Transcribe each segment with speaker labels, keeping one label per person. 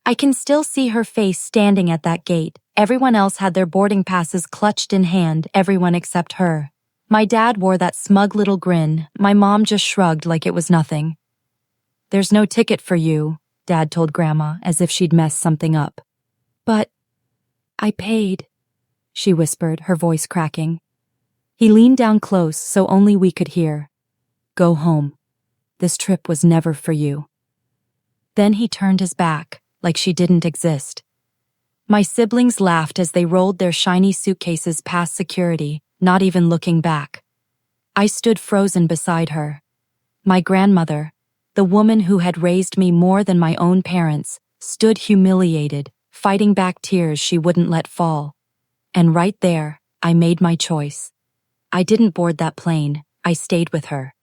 Speaker 1: I can still see her face standing at that gate. Everyone else had their boarding passes clutched in hand, everyone except her. My dad wore that smug little grin. My mom just shrugged like it was nothing. "There's no ticket for you," Dad told Grandma, as if she'd messed something up. "But I paid," she whispered, her voice cracking. He leaned down close so only we could hear. "Go home. This trip was never for you." Then he turned his back, like she didn't exist. My siblings laughed as they rolled their shiny suitcases past security, not even looking back. I stood frozen beside her. My grandmother, the woman who had raised me more than my own parents, stood humiliated, fighting back tears she wouldn't let fall. And right there, I made my choice. I didn't board that plane, I stayed with her.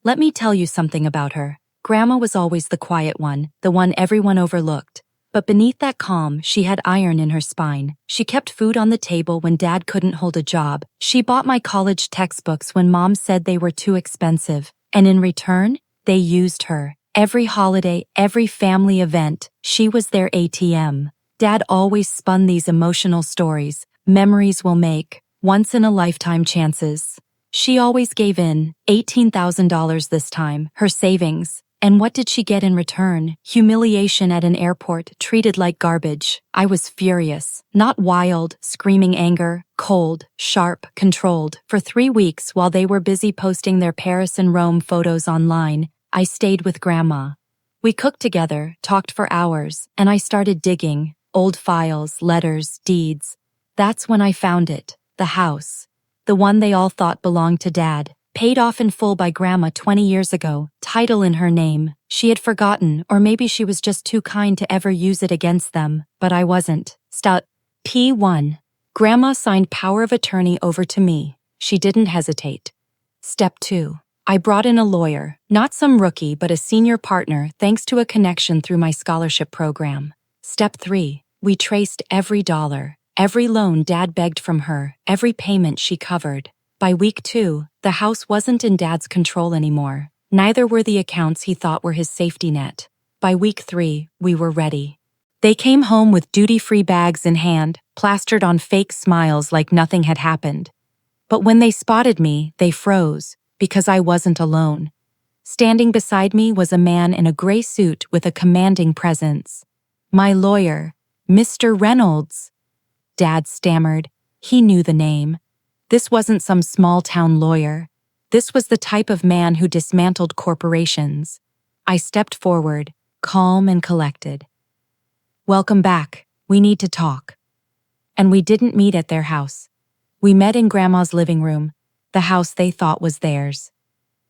Speaker 1: Let me tell you something about her. Grandma was always the quiet one, the one everyone overlooked. But beneath that calm, she had iron in her spine. She kept food on the table when Dad couldn't hold a job. She bought my college textbooks when Mom said they were too expensive. And in return, they used her. Every holiday, every family event, she was their ATM. Dad always spun these emotional stories. Memories we'll make, once-in-a-lifetime chances. She always gave in, $18,000 this time, her savings. And what did she get in return? Humiliation at an airport, treated like garbage. I was furious. Not wild, screaming anger, cold, sharp, controlled. For 3 weeks, while they were busy posting their Paris and Rome photos online, I stayed with Grandma. We cooked together, talked for hours, and I started digging. Old files, letters, deeds. That's when I found it. The house. The one they all thought belonged to Dad. Paid off in full by Grandma 20 years ago, title in her name. She had forgotten, or maybe she was just too kind to ever use it against them, but I wasn't. P1. Grandma signed power of attorney over to me. She didn't hesitate. Step 2. I brought in a lawyer, not some rookie but a senior partner thanks to a connection through my scholarship program. Step 3. We traced every dollar, every loan Dad begged from her, every payment she covered. By week 2, the house wasn't in Dad's control anymore. Neither were the accounts he thought were his safety net. By week 3, we were ready. They came home with duty-free bags in hand, plastered on fake smiles like nothing had happened. But when they spotted me, they froze, because I wasn't alone. Standing beside me was a man in a gray suit with a commanding presence. My lawyer, Mr. Reynolds. Dad stammered. He knew the name. This wasn't some small-town lawyer. This was the type of man who dismantled corporations. I stepped forward, calm and collected. "Welcome back. We need to talk." And we didn't meet at their house. We met in Grandma's living room, the house they thought was theirs.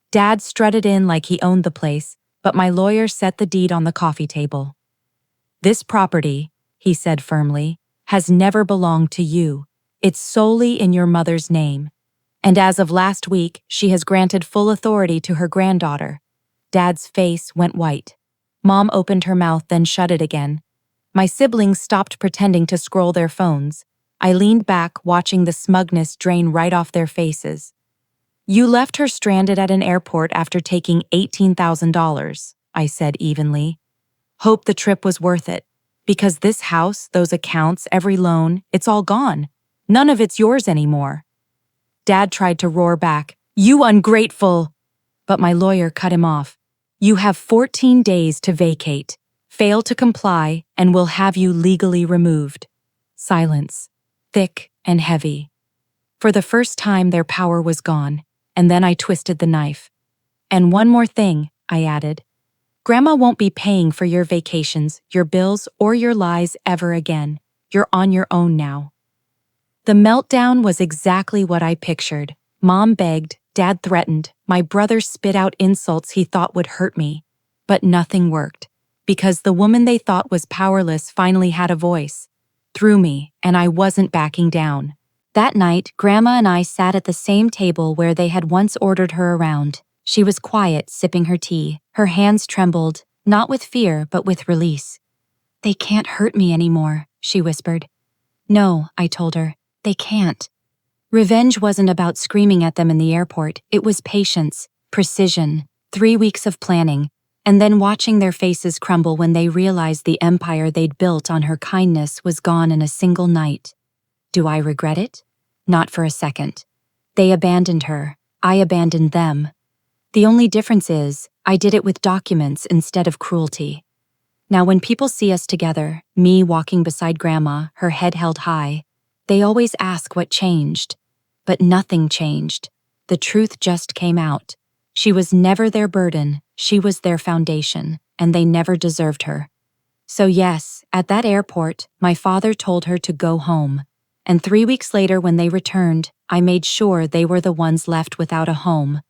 Speaker 1: Dad strutted in like he owned the place, but my lawyer set the deed on the coffee table. "This property," he said firmly, "has never belonged to you. It's solely in your mother's name. And as of last week, she has granted full authority to her granddaughter." Dad's face went white. Mom opened her mouth, then shut it again. My siblings stopped pretending to scroll their phones. I leaned back, watching the smugness drain right off their faces. "You left her stranded at an airport after taking $18,000, I said evenly. "Hope the trip was worth it. Because this house, those accounts, every loan, it's all gone. None of it's yours anymore." Dad tried to roar back, "You ungrateful!" But my lawyer cut him off. "You have 14 days to vacate. Fail to comply, and we'll have you legally removed." Silence, thick and heavy. For the first time, their power was gone, and then I twisted the knife. "And one more thing," I added. "Grandma won't be paying for your vacations, your bills, or your lies ever again. You're on your own now." The meltdown was exactly what I pictured. Mom begged, Dad threatened, my brother spit out insults he thought would hurt me. But nothing worked, because the woman they thought was powerless finally had a voice. Through me, and I wasn't backing down. That night, Grandma and I sat at the same table where they had once ordered her around. She was quiet, sipping her tea. Her hands trembled, not with fear, but with release. "They can't hurt me anymore," she whispered. "No," I told her. "They can't." Revenge wasn't about screaming at them in the airport. It was patience, precision, 3 weeks of planning. And then watching their faces crumble when they realized the empire they'd built on her kindness was gone in a single night. Do I regret it? Not for a second. They abandoned her. I abandoned them. The only difference is, I did it with documents instead of cruelty. Now when people see us together, me walking beside Grandma, her head held high, they always ask what changed. But nothing changed. The truth just came out. She was never their burden, she was their foundation, and they never deserved her. So yes, at that airport, my father told her to go home. And 3 weeks later when they returned, I made sure they were the ones left without a home,